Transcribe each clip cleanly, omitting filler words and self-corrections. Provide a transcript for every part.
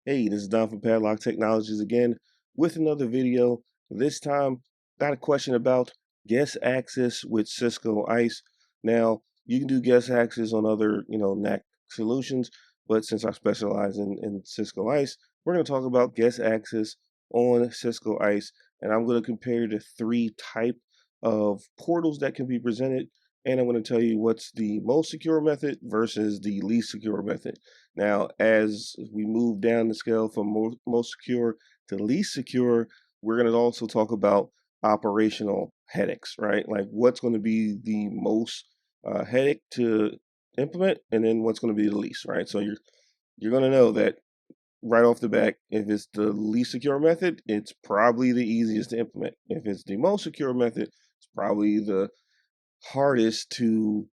Hey, this is Don from Padlock Technologies again with another video. This time, got a question about guest access with Cisco ISE. Now, you can do guest access on other, NAC solutions, but since I specialize in Cisco ISE, we're going to talk about guest access on Cisco ISE, and I'm going to compare the three type of portals that can be presented, and I'm going to tell you what's the most secure method versus the least secure method. Now, as we move down the scale from most secure to least secure, we're going to also talk about operational headaches, right? Like what's going to be the most headache to implement, and then what's going to be the least, right? So you're going to know that right off the bat. If it's the least secure method, it's probably the easiest to implement. If it's the most secure method, it's probably the hardest to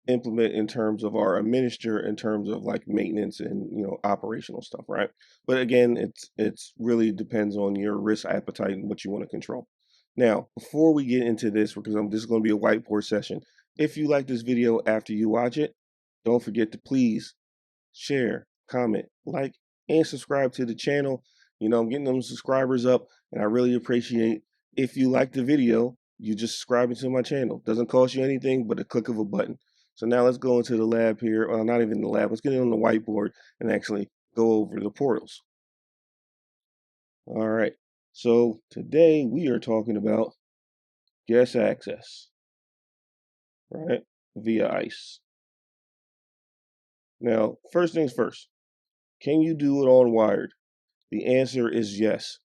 implement in terms of our administer in terms of like maintenance and operational stuff, right? But again, it's really depends on your risk appetite and what you want to control. Now, before we get into this, because this is going to be a whiteboard session, if you like this video after you watch it, don't forget to please share, comment, like, and subscribe to the channel. I'm getting them subscribers up, and I really appreciate if you like the video, you just subscribing to my channel. Doesn't cost you anything but a click of a button. So now let's go into the lab here. Well, not even the lab. Let's get it on the whiteboard and actually go over the portals. All right. So today we are talking about guest access, right? Via ISE. Now, first things first, can you do it on wired? The answer is yes.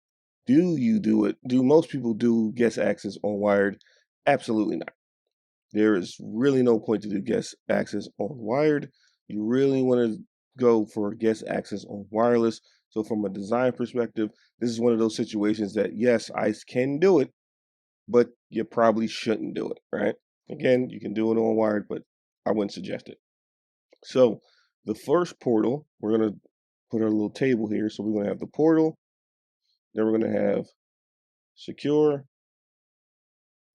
Do you do it? Do most people do guest access on wired? Absolutely not. There is really no point to do guest access on wired. You really want to go for guest access on wireless. So from a design perspective, this is one of those situations that yes, ICE can do it, but you probably shouldn't do it, right? Again, you can do it on wired, but I wouldn't suggest it. So the first portal, we're going to put our little table here. So we're going to have the portal, then we're going to have secure.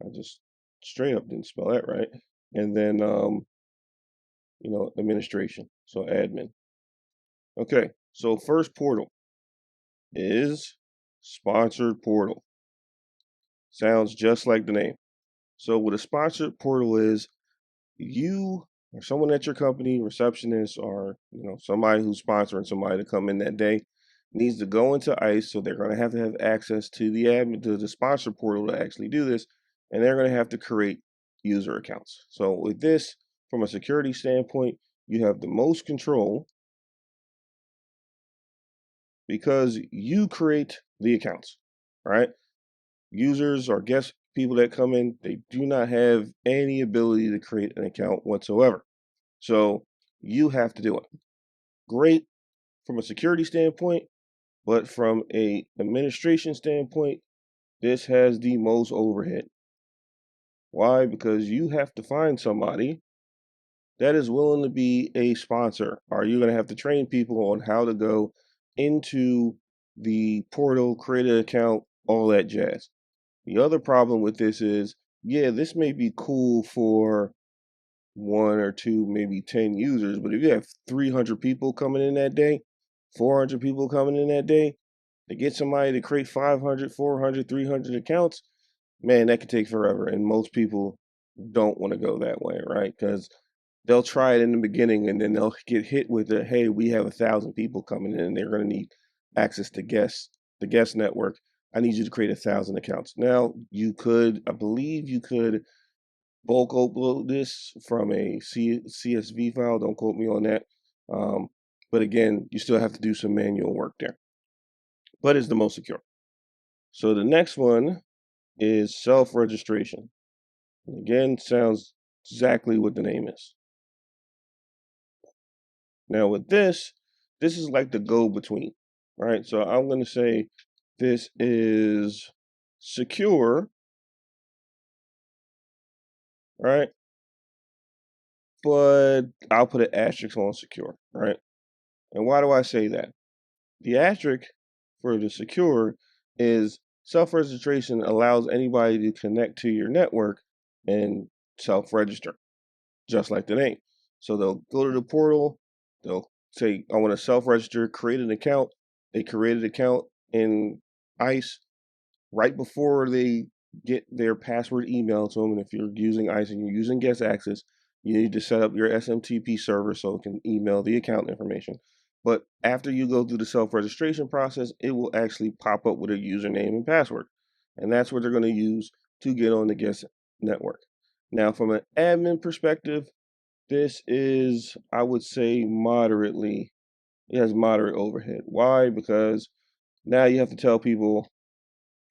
I just straight up didn't spell that right. And then administration. So admin. Okay, so first portal is sponsored portal. Sounds just like the name. So what a sponsored portal is, you or someone at your company, receptionist, or somebody who's sponsoring somebody to come in that day, needs to go into ICE. So they're going to have access to the admin, to the sponsor portal to actually do this, and they're going to have to create user accounts. So with this, from a security standpoint, you have the most control because you create the accounts, right? Users or guest people that come in, they do not have any ability to create an account whatsoever. So you have to do it. Great from a security standpoint, but from a administration standpoint, this has the most overhead. Why? Because you have to find somebody that is willing to be a sponsor. Are you going to have to train people on how to go into the portal, create an account, all that jazz? The other problem with this is, yeah, this may be cool for one or two, maybe 10 users, but if you have 300 people coming in that day, 400 people coming in that day, to get somebody to create 500, 400, 300 accounts, man, that could take forever. And most people don't want to go that way, right? Because they'll try it in the beginning and then they'll get hit with the, hey, we have 1,000 people coming in and they're going to need access to the guest network. I need you to create 1,000 accounts. Now, I believe you could bulk upload this from a CSV file. Don't quote me on that. But again, you still have to do some manual work there. But it's the most secure. So the next one is self-registration. Again, sounds exactly what the name is. Now with this is like the go-between, right? So I'm going to say this is secure, right? But I'll put an asterisk on secure, right? And why do I say that? The asterisk for the secure is self-registration allows anybody to connect to your network and self-register, just like the name. So they'll go to the portal, they'll say, I want to self-register, create an account, they create an account in ICE right before they get their password emailed to them. And if you're using ICE and you're using guest access, you need to set up your SMTP server so it can email the account information. But after you go through the self-registration process, it will actually pop up with a username and password. And that's what they're going to use to get on the guest network. Now, from an admin perspective, this is, I would say, it has moderate overhead. Why? Because now you have to tell people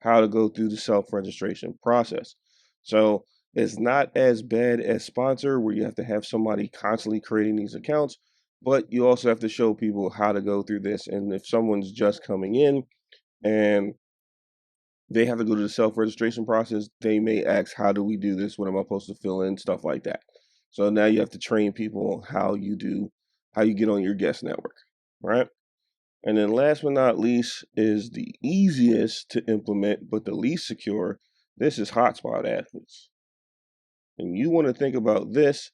how to go through the self-registration process. So it's not as bad as sponsor, where you have to have somebody constantly creating these accounts, but you also have to show people how to go through this. And if someone's just coming in and they have to go to the self-registration process, they may ask, how do we do this? What am I supposed to fill in? Stuff like that. So now you have to train people on how you get on your guest network, right? And then last but not least is the easiest to implement, but the least secure. This is hotspot athletes. And you want to think about this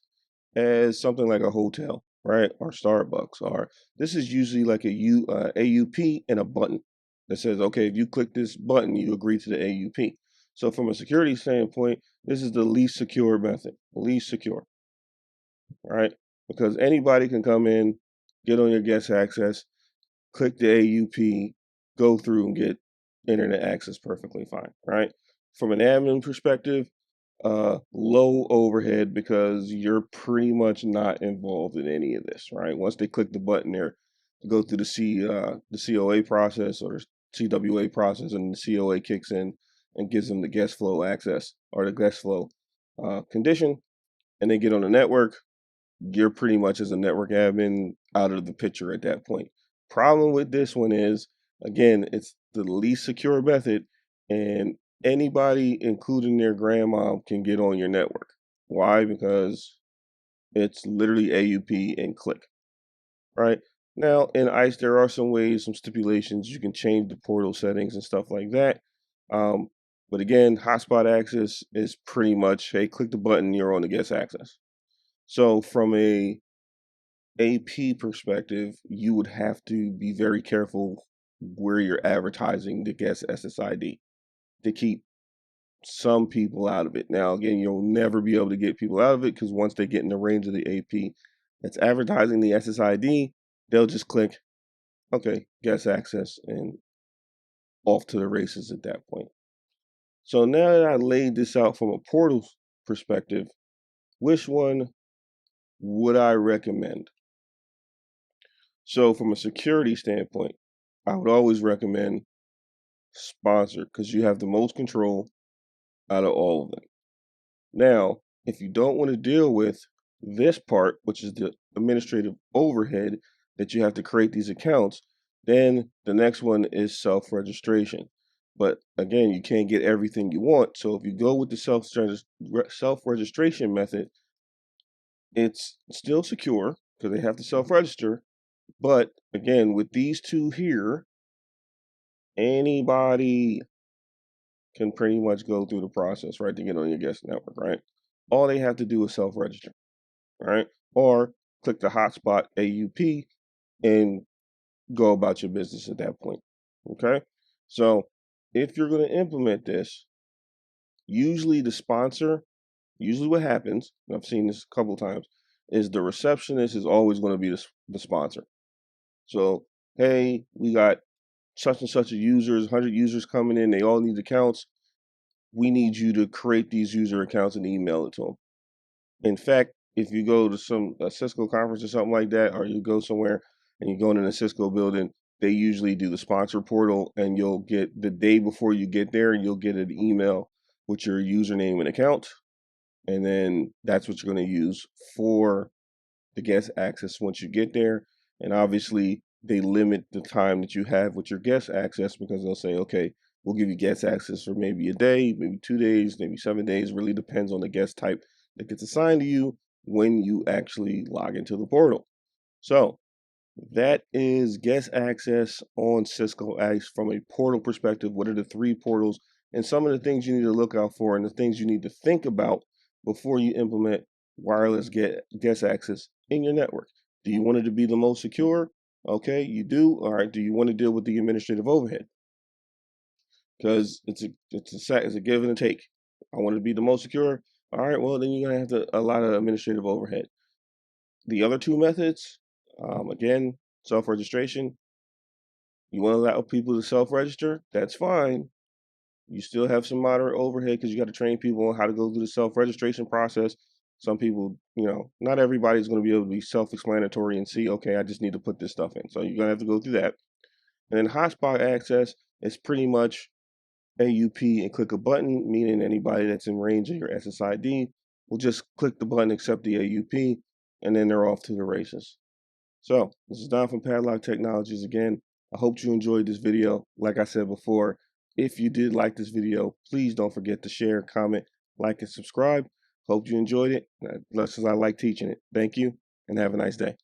as something like a hotel, right? Or Starbucks, or this is usually like AUP and a button that says, okay, if you click this button, you agree to the AUP. So from a security standpoint, this is the least secure method, least secure, right? Because anybody can come in, get on your guest access, click the AUP, go through and get internet access perfectly fine, right? From an admin perspective, low overhead because you're pretty much not involved in any of this, right? Once they click the button there to go through the COA process or CWA process, and the COA kicks in and gives them the guest flow access or the guest flow condition, and they get on the network, you're pretty much as a network admin out of the picture at that point. Problem with this one is, again, it's the least secure method, and anybody, including their grandma, can get on your network. Why? Because it's literally AUP and click, right? Now, in ICE, there are some ways, some stipulations. You can change the portal settings and stuff like that. Um, but again, hotspot access is pretty much, hey, click the button, you're on the guest access. So from a AP perspective, you would have to be very careful where you're advertising the guest SSID to keep some people out of it. Now, again, you'll never be able to get people out of it because once they get in the range of the AP that's advertising the SSID, they'll just click, okay, guest access, and off to the races at that point. So now that I laid this out from a portal perspective, which one would I recommend? So from a security standpoint, I would always recommend sponsor because you have the most control out of all of them. Now, if you don't want to deal with this part, which is the administrative overhead that you have to create these accounts, then the next one is self-registration. But again, you can't get everything you want. So if you go with the self-registration method, it's still secure because they have to self-register. But again, with these two here, anybody can pretty much go through the process, right, to get on your guest network, right? All they have to do is self-register, right? Or click the hotspot AUP and go about your business at that point, okay? So if you're going to implement this, usually the sponsor, usually what happens, and I've seen this a couple of times, is the receptionist is always going to be the sponsor. So, hey, we got such and such a users, 100 users coming in, they all need accounts. We need you to create these user accounts and email it to them. In fact, if you go to a Cisco conference or something like that, or you go somewhere and you're going in a Cisco building, they usually do the sponsor portal, and you'll get the day before you get there, you'll get an email with your username and account, and then that's what you're going to use for the guest access once you get there. And obviously, they limit the time that you have with your guest access because they'll say, okay, we'll give you guest access for maybe a day, maybe 2 days, maybe 7 days. It really depends on the guest type that gets assigned to you when you actually log into the portal. So that is guest access on Cisco ISE from a portal perspective. What are the three portals and some of the things you need to look out for and the things you need to think about before you implement wireless guest access in your network? Do you want it to be the most secure? Okay, you do. All right. Do you want to deal with the administrative overhead? Because it's a give and a take. I want to be the most secure. All right. Well, then you're gonna have a lot of administrative overhead. The other two methods, again, self registration. You want to allow people to self register? That's fine. You still have some moderate overhead because you got to train people on how to go through the self registration process. Some people, not everybody's going to be able to be self explanatory and see, okay, I just need to put this stuff in. So you're going to have to go through that. And then hotspot access is pretty much AUP and click a button, meaning anybody that's in range of your SSID will just click the button, accept the AUP, and then they're off to the races. So this is Don from Padlock Technologies again. I hope you enjoyed this video. Like I said before, if you did like this video, please don't forget to share, comment, like, and subscribe. Hope you enjoyed it. As I like teaching it. Thank you, and have a nice day.